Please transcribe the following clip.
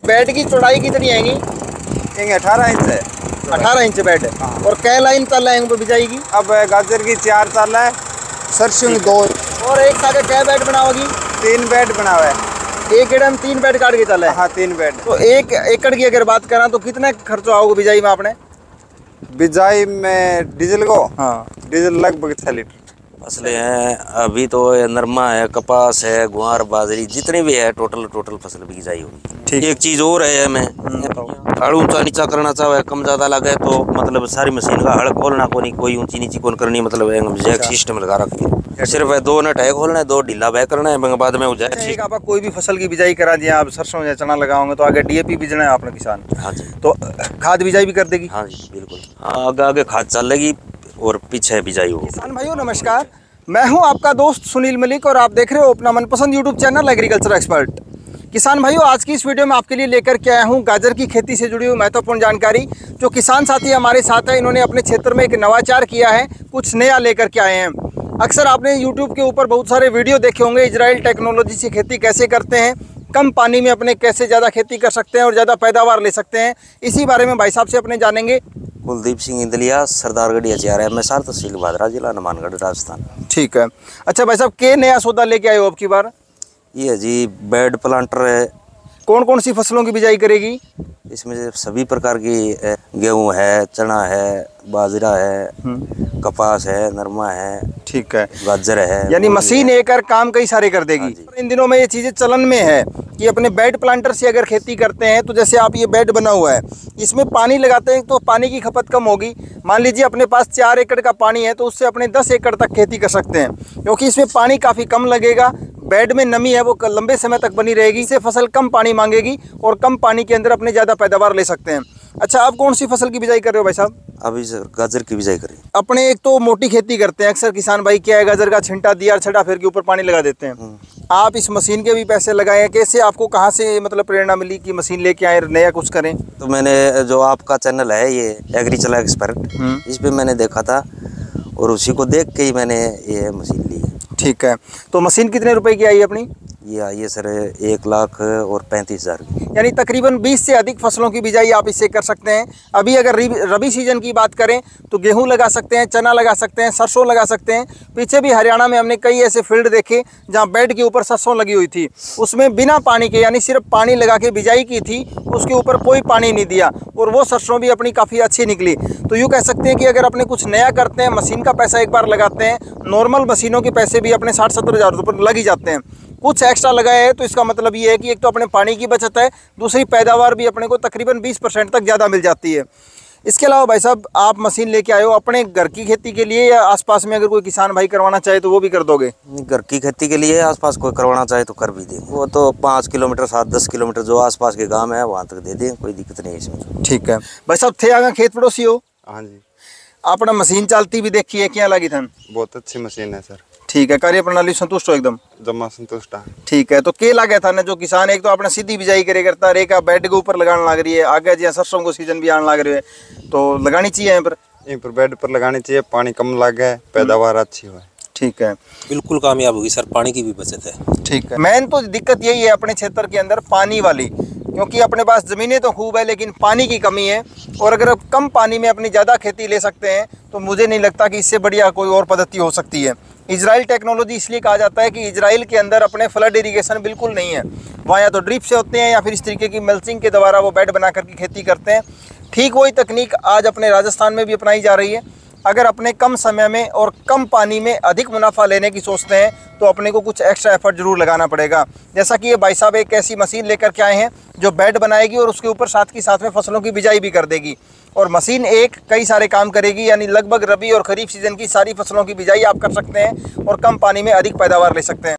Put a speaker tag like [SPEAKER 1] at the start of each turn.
[SPEAKER 1] Bed की चौड़ाई कितनी आएगी?
[SPEAKER 2] 18 इंच है।
[SPEAKER 1] 18 इंच बेड है।
[SPEAKER 2] हाँ।
[SPEAKER 1] और कै लाइन चल आएंगे बिजाई की?
[SPEAKER 2] अब गाजर की 4 साल है, सरसों की 2।
[SPEAKER 1] और एक साथ कै बेड बनाओगी?
[SPEAKER 2] 3 बेड बना हुआ है।
[SPEAKER 1] एक एकड़ में 3 बेड काट के चला है?
[SPEAKER 2] हाँ 3 बेड।
[SPEAKER 1] तो 1 एकड़ की अगर बात करें तो कितना खर्चा आओगे बिजाई में आपने?
[SPEAKER 2] बिजाई में डीजल को?
[SPEAKER 1] हाँ,
[SPEAKER 2] डीजल लगभग 6 लीटर।
[SPEAKER 3] फसलें हैं अभी तो नरमा है, कपास है, गुआर, बाजरी, जितनी भी है टोटल फसल बिजाई होगी। एक चीज और है हमें हड़ ऊंचा नीचा करना चाहे कम ज्यादा लगे तो मतलब सारी मशीन का हड़ खोलना कोई ऊंची नीची कौन करनी, मतलब जैक सिस्टम लगा रखे। सिर्फ 2 नट है खोलना है, 2 ढीला बह करना है, बाद में
[SPEAKER 1] एक आप कोई भी फसल की बिजाई करा दिया, आप सरसों या चना लगाओगे तो आगे डीएपी बीजना है आपने किसान।
[SPEAKER 3] हाँ जी।
[SPEAKER 1] तो खाद बिजाई भी कर देगी?
[SPEAKER 3] हाँ जी बिल्कुल। हाँ आगे खाद चलेगी और पीछे बिजाई होगी।
[SPEAKER 1] किसान भाइयों नमस्कार, मैं हूं आपका दोस्त सुनील मलिक और आप देख रहे हो अपना मनपसंद यूट्यूब चैनल एग्रीकल्चर एक्सपर्ट। किसान भाइयों आज की इस वीडियो में आपके लिए लेकर के आया हूं गाजर की खेती से जुड़ी हुई महत्वपूर्ण जानकारी। जो किसान साथी हमारे साथ हैं, इन्होंने अपने क्षेत्र में एक नवाचार किया है, कुछ नया लेकर के आए हैं। अक्सर आपने यूट्यूब के ऊपर बहुत सारे वीडियो देखे होंगे, इजराइल टेक्नोलॉजी से खेती कैसे करते हैं, कम पानी में अपने कैसे ज़्यादा खेती कर सकते हैं और ज़्यादा पैदावार ले सकते हैं। इसी बारे में भाई साहब से अपने जानेंगे।
[SPEAKER 3] कुलदीप सिंह इंदलिया, सरदारगढ़ एचआर MSR तहसील भादरा, जिला हनुमानगढ़, राजस्थान।
[SPEAKER 1] ठीक है। अच्छा भाई साहब, के नया सौदा लेके आए हो अब की बार?
[SPEAKER 3] ये है जी बेड प्लांटर है।
[SPEAKER 1] कौन कौन सी फसलों की बिजाई करेगी?
[SPEAKER 3] इसमें सभी प्रकार की गेहूं है, चना है, बाजरा है, कपास है, नरमा है,
[SPEAKER 1] ठीक है,
[SPEAKER 3] गाजर है,
[SPEAKER 1] यानी मशीन एक काम कई सारे कर देगी। इन दिनों में ये चीज़ें चलन में है कि अपने बेड प्लांटर से अगर खेती करते हैं तो जैसे आप ये बेड बना हुआ है, इसमें पानी लगाते हैं तो पानी की खपत कम होगी। मान लीजिए अपने पास 4 एकड़ का पानी है तो उससे अपने 10 एकड़ तक खेती कर सकते हैं, क्योंकि इसमें पानी काफ़ी कम लगेगा। बेड में नमी है वो लंबे समय तक बनी रहेगी, इससे फसल कम पानी मांगेगी और कम पानी के अंदर अपने ज़्यादा पैदावार ले सकते हैं। अच्छा, आप कौन सी फसल की बिजाई कर रहे हो भाई साहब?
[SPEAKER 3] अभी गाजर की बिजाई करें।
[SPEAKER 1] अपने एक तो मोटी खेती करते हैं अक्सर किसान भाई, क्या है गाजर का छिंटा दिया, छटा फिर के ऊपर पानी लगा देते हैं। आप इस मशीन के भी पैसे लगाए हैं, कैसे आपको कहाँ से मतलब प्रेरणा मिली कि मशीन लेके आए नया कुछ करें?
[SPEAKER 3] तो मैंने जो आपका चैनल है ये एग्रीकल्चर एक्सपर्ट, इस पे मैंने देखा था और उसी को देख के ही मैंने ये मशीन ली है।
[SPEAKER 1] ठीक है, तो मशीन कितने रुपए की आई अपनी?
[SPEAKER 3] ये आई है सर 1,35,000 की।
[SPEAKER 1] यानी तकरीबन 20 से अधिक फसलों की बिजाई आप इससे कर सकते हैं। अभी अगर रबी सीजन की बात करें तो गेहूं लगा सकते हैं, चना लगा सकते हैं, सरसों लगा सकते हैं। पीछे भी हरियाणा में हमने कई ऐसे फील्ड देखे जहां बेड के ऊपर सरसों लगी हुई थी, उसमें बिना पानी के यानी सिर्फ पानी लगा के बिजाई की थी, उसके ऊपर कोई पानी नहीं दिया और वो सरसों भी अपनी काफ़ी अच्छी निकली। तो यूँ कह सकते हैं कि अगर अपने कुछ नया करते हैं, मशीन का पैसा एक बार लगाते हैं, नॉर्मल मशीनों के पैसे भी अपने 60-70 हज़ार रुपये लग ही जाते हैं। कुछ एक्स्ट्रा लगाया है तो इसका मतलब ये है कि एक तो अपने पानी की बचत है, दूसरी पैदावार भी अपने को तकरीबन 20% तक ज़्यादा मिल जाती है। इसके अलावा भाई साहब आप मशीन लेके आए हो अपने घर की खेती के लिए या आसपास में अगर कोई किसान भाई करवाना चाहे तो वो भी कर दोगे?
[SPEAKER 3] घर की खेती के लिए आसपास कोई करवाना चाहे तो कर भी दें। वो तो 5 किलोमीटर 7-10 किलोमीटर जो आसपास के गांव है वहाँ तक दे दें, कोई दिक्कत नहीं है इसमें।
[SPEAKER 1] ठीक है भाई साहब, थे आगे खेत पड़ोसी हो?
[SPEAKER 2] हाँ जी।
[SPEAKER 1] आपने मशीन चलती भी देखी है, क्या लगी थन?
[SPEAKER 2] बहुत अच्छी मशीन है सर।
[SPEAKER 1] ठीक है, कार्य प्रणाली संतुष्ट हो एकदम?
[SPEAKER 2] जमा संतुष्ट है।
[SPEAKER 1] ठीक है, तो के लगे था ना जो किसान एक तो अपने सीधी बिजाई करे करता है, एक बेड के ऊपर लगाने लग रही है, आगे जी सरसों को सीजन भी आने लग रही है तो लगानी चाहिए यहीं पर बेड पर लगानी चाहिए, पानी कम लगे, पैदावार अच्छी हो। ठीक है,
[SPEAKER 4] बिल्कुल कामयाब होगी सर, पानी की भी बचत है।
[SPEAKER 1] ठीक है, मेन तो दिक्कत यही है अपने क्षेत्र के अंदर पानी वाली, क्योंकि अपने पास ज़मीनें तो खूब है लेकिन पानी की कमी है। और अगर आप कम पानी में अपनी ज़्यादा खेती ले सकते हैं तो मुझे नहीं लगता कि इससे बढ़िया कोई और पद्धति हो सकती है। इजराइल टेक्नोलॉजी इसलिए कहा जाता है कि इजराइल के अंदर अपने फ्लड इरिगेशन बिल्कुल नहीं है, वहाँ या तो ड्रिप से होते हैं या फिर इस तरीके की मल्चिंग के द्वारा वो बेड बना करके खेती करते हैं। ठीक वही तकनीक आज अपने राजस्थान में भी अपनाई जा रही है। अगर अपने कम समय में और कम पानी में अधिक मुनाफा लेने की सोचते हैं तो अपने को कुछ एक्स्ट्रा एफर्ट जरूर लगाना पड़ेगा। जैसा कि ये भाई साहब एक ऐसी मशीन लेकर के आए हैं जो बेड बनाएगी और उसके ऊपर साथ की साथ में फसलों की बिजाई भी कर देगी। और मशीन एक कई सारे काम करेगी, यानी लगभग रबी और खरीफ सीजन की सारी फसलों की बिजाई आप कर सकते हैं और कम पानी में अधिक पैदावार ले सकते हैं।